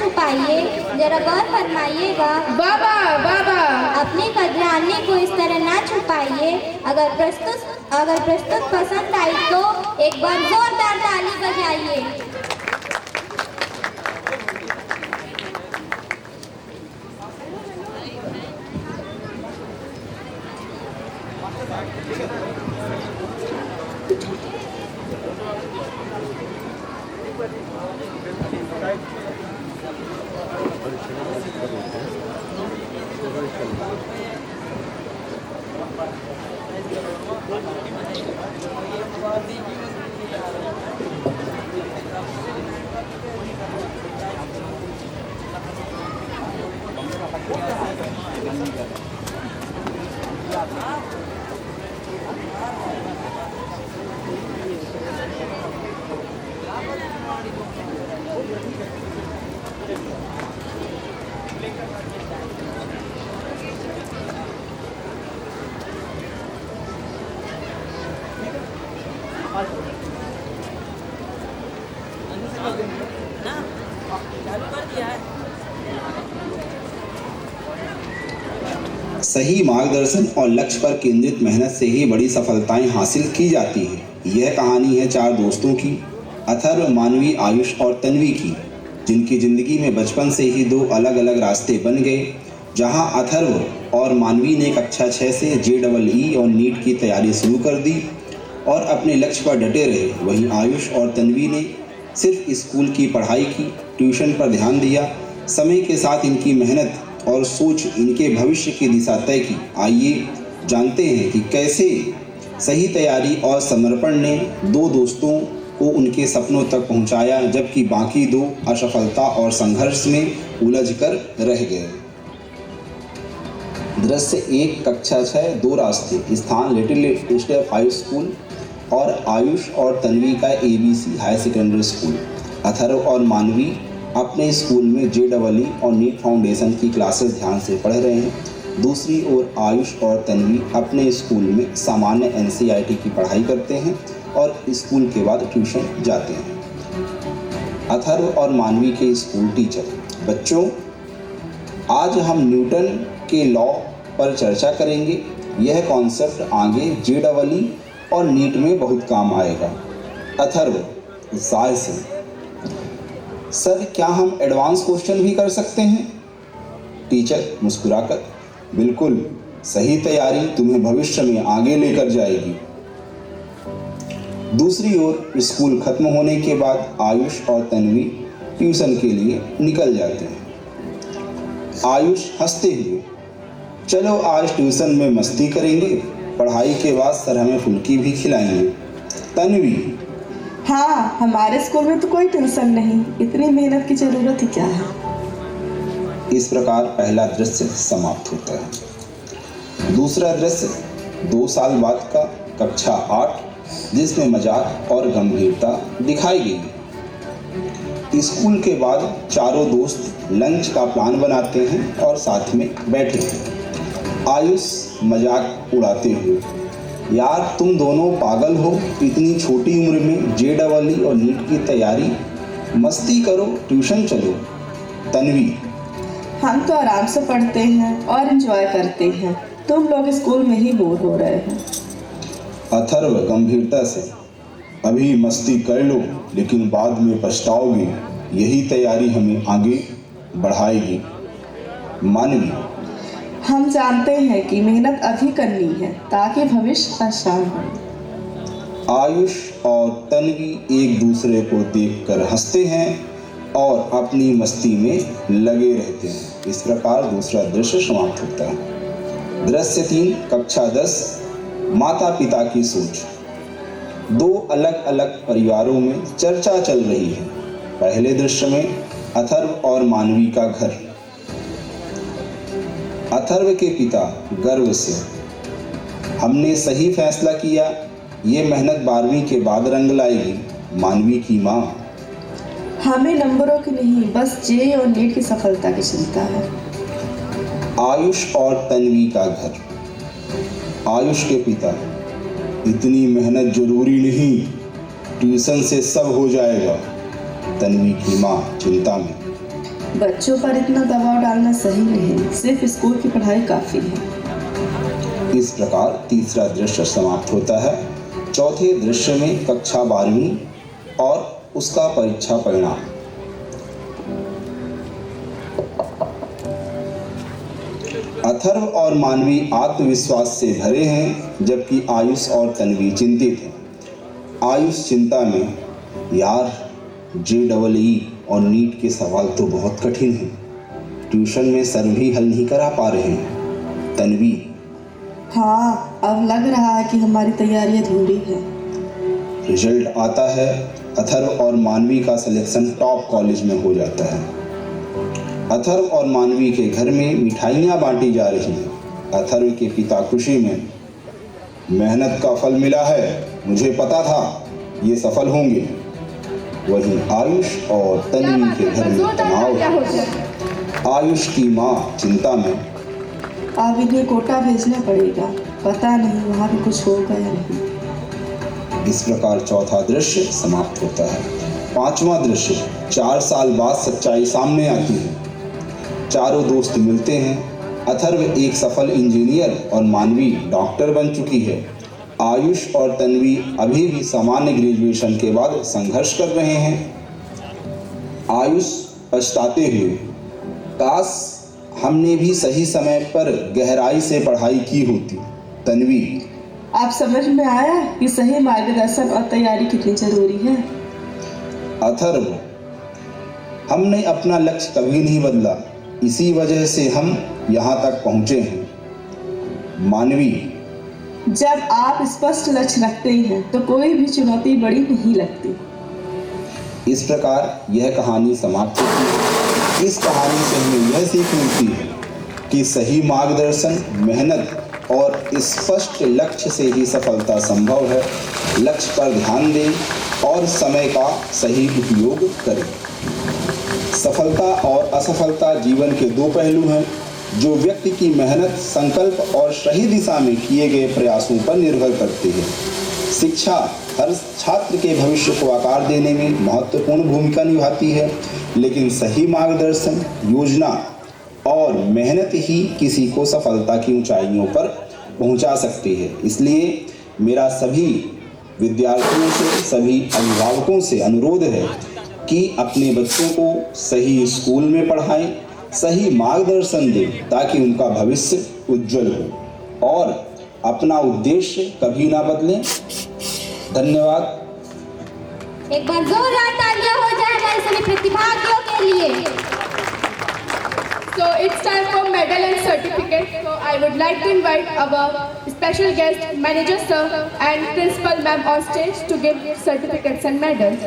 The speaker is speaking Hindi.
छुपाइए, जरा गौर फरमाइएगा। बाबा बाबा अपनी कदरानी को इस तरह ना छुपाइए। अगर प्रस्तुत पसंद आई तो एक बार जोरदार ताली बजाइए। सही मार्गदर्शन और लक्ष्य पर केंद्रित मेहनत से ही बड़ी सफलताएं हासिल की जाती हैं। यह कहानी है चार दोस्तों की, अथर्व, मानवी, आयुष और तन्वी की, जिनकी जिंदगी में बचपन से ही दो अलग अलग रास्ते बन गए। जहां अथर्व और मानवी ने कक्षा 6 से JEE और नीट की तैयारी शुरू कर दी और अपने लक्ष्य पर डटे रहे, वहीं आयुष और तन्वी ने सिर्फ स्कूल की पढ़ाई की, ट्यूशन पर ध्यान दिया। समय के साथ इनकी मेहनत और सोच इनके भविष्य की दिशा तय की। आइए जानते हैं कि कैसे सही तैयारी और समर्पण ने दो दोस्तों को उनके सपनों तक पहुंचाया, जबकि बाकी दो असफलता और संघर्ष में उलझ कर रह गए। दृश्य 1, कक्षा 6, दो रास्ते। स्थान लिटिल स्टेप हाई स्कूल और आयुष और तन्वी का ABC high secondary school. Atharva और मानवी अपने स्कूल में JEE और नीट फाउंडेशन की क्लासेस ध्यान से पढ़ रहे हैं। दूसरी ओर आयुष और तन्वी अपने स्कूल में सामान्य NCERT की पढ़ाई करते हैं और स्कूल के बाद ट्यूशन जाते हैं। अथर्व और मानवी के स्कूल टीचर। बच्चों, आज हम न्यूटन के लॉ पर चर्चा करेंगे। यह कॉन्सेप्ट आगे JEE और नीट में बहुत काम आएगा। अथर्व उत्साह से, सर क्या हम एडवांस क्वेश्चन भी कर सकते हैं? टीचर मुस्कुराकर, बिल्कुल, सही तैयारी तुम्हें भविष्य में आगे लेकर जाएगी। दूसरी ओर स्कूल खत्म होने के बाद आयुष और तन्वी ट्यूशन के लिए निकल जाते हैं। आयुष हंसते हुए, चलो आज ट्यूशन में मस्ती करेंगे, पढ़ाई के बाद सर हमें फुल्की भी खिलाएंगे। तन्वी, हाँ, हमारे स्कूल में तो कोई टेंशन नहीं, इतनी मेहनत की जरूरत ही क्या है। इस प्रकार पहला दृश्य समाप्त होता है। दूसरा दृश्य 2 साल बाद का कक्षा 8, जिसमें मजाक और गंभीरता दिखाई गई। स्कूल के बाद चारों दोस्त लंच का प्लान बनाते हैं और साथ में बैठे हैं। आयुष मजाक उड़ाते हुए, यार तुम दोनों पागल हो, इतनी छोटी उम्र में JEE और नीट की तैयारी, मस्ती करो, ट्यूशन चलो। तन्वी, हम तो आराम से पढ़ते हैं और एंजॉय करते हैं, तुम लोग स्कूल में ही बोर हो रहे हो। अथर्व गंभीरता से, अभी मस्ती कर लो लेकिन बाद में पछताओगे, यही तैयारी हमें आगे बढ़ाएगी। मानवी, हम जानते हैं कि मेहनत अभी करनी है ताकि भविष्य आसान हो। आयुष और तन्वी एक दूसरे को देखकर हंसते हैं और अपनी मस्ती में लगे रहते हैं। इस प्रकार दूसरा दृश्य समाप्त होता है। दृश्य 3, कक्षा 10, माता पिता की सोच। दो अलग अलग परिवारों में चर्चा चल रही है। पहले दृश्य में अथर्व और मानवी का घर। अथर्व के पिता गर्व से, हमने सही फैसला किया, ये मेहनत 12वीं के बाद रंग लाएगी। मानवी की माँ, हमें नंबरों की नहीं, बस JEE और नीट की सफलता की चिंता है। आयुष और तन्वी का घर। आयुष के पिता, इतनी मेहनत जरूरी नहीं, ट्यूशन से सब हो जाएगा। तन्वी की माँ चिंता में, बच्चों पर इतना दबाव डालना सही नहीं, सिर्फ स्कूल की पढ़ाई काफ़ी है। इस प्रकार तीसरा दृश्य समाप्त होता है। चौथे दृश्य में कक्षा 12वीं और उसका परीक्षा परिणाम। अथर्व और मानवी आत्मविश्वास से भरे हैं, जबकि आयुष और तन्वी चिंतित हैं। आयुष चिंता में, यार JEE और नीट के सवाल तो बहुत कठिन हैं, ट्यूशन में सर भी हल नहीं करा पा रहे हैं। तन्वी, हाँ, अब लग रहा है कि हमारी तैयारी अधूरी है। रिजल्ट आता है, अथर्व और मानवी का सिलेक्शन टॉप कॉलेज में हो जाता है। अथर्व और मानवी के घर में मिठाइयाँ बांटी जा रही हैं। अथर्व के पिता खुशी में, मेहनत का फल मिला है, मुझे पता था ये सफल होंगे। वहीं आयुष और तन्वी के घर में तनाव है। आयुष की माँ चिंता में, अब इन्हें कोटा भेजना पड़ेगा, पता नहीं वहाँ भी कुछ होगा या नहीं। इस प्रकार चौथा दृश्य समाप्त होता है। पांचवा दृश्य, 4 साल बाद सच्चाई सामने आती है। चारों दोस्त मिलते हैं। अथर्व एक सफल इंजीनियर और मानवी डॉक्टर बन चुकी है। आयुष और तन्वी अभी भी सामान्य ग्रेजुएशन के बाद संघर्ष कर रहे हैं। आयुष पछताते हुए, काश हमने भी सही समय पर गहराई से पढ़ाई की होती। तन्वी, आप समझ में आया कि सही मार्गदर्शन और तैयारी कितनी जरूरी है। अथर्व, हमने अपना लक्ष्य कभी नहीं बदला, इसी वजह से हम यहाँ तक पहुँचे हैं। मानवी, जब आप स्पष्ट लक्ष्य रखते हैं तो कोई भी चुनौती बड़ी नहीं लगती। इस प्रकार यह कहानी समाप्त होती है। इस कहानी से हमें यह सीख मिलती है कि सही मार्गदर्शन, मेहनत और स्पष्ट लक्ष्य से ही सफलता संभव है। लक्ष्य पर ध्यान दें और समय का सही उपयोग करें। सफलता और असफलता जीवन के दो पहलू हैं, जो व्यक्ति की मेहनत, संकल्प और सही दिशा में किए गए प्रयासों पर निर्भर करते हैं। शिक्षा हर छात्र के भविष्य को आकार देने में महत्वपूर्ण भूमिका निभाती है, लेकिन सही मार्गदर्शन, योजना और मेहनत ही किसी को सफलता की ऊंचाइयों पर पहुंचा सकती है। इसलिए मेरा सभी विद्यार्थियों से, सभी अभिभावकों से अनुरोध है कि अपने बच्चों को सही स्कूल में पढ़ाएं, सही मार्गदर्शन दें, ताकि उनका भविष्य उज्जवल हो और अपना उद्देश्य कभी ना बदलें। धन्यवाद। एक बार जोरदार तालियां हो जाए हमारे सभी प्रतिभागियों के लिए। So it's time for medal and certificate. So I would like to invite our special guest, manager sir and principal ma'am on stage to give certificates and medals.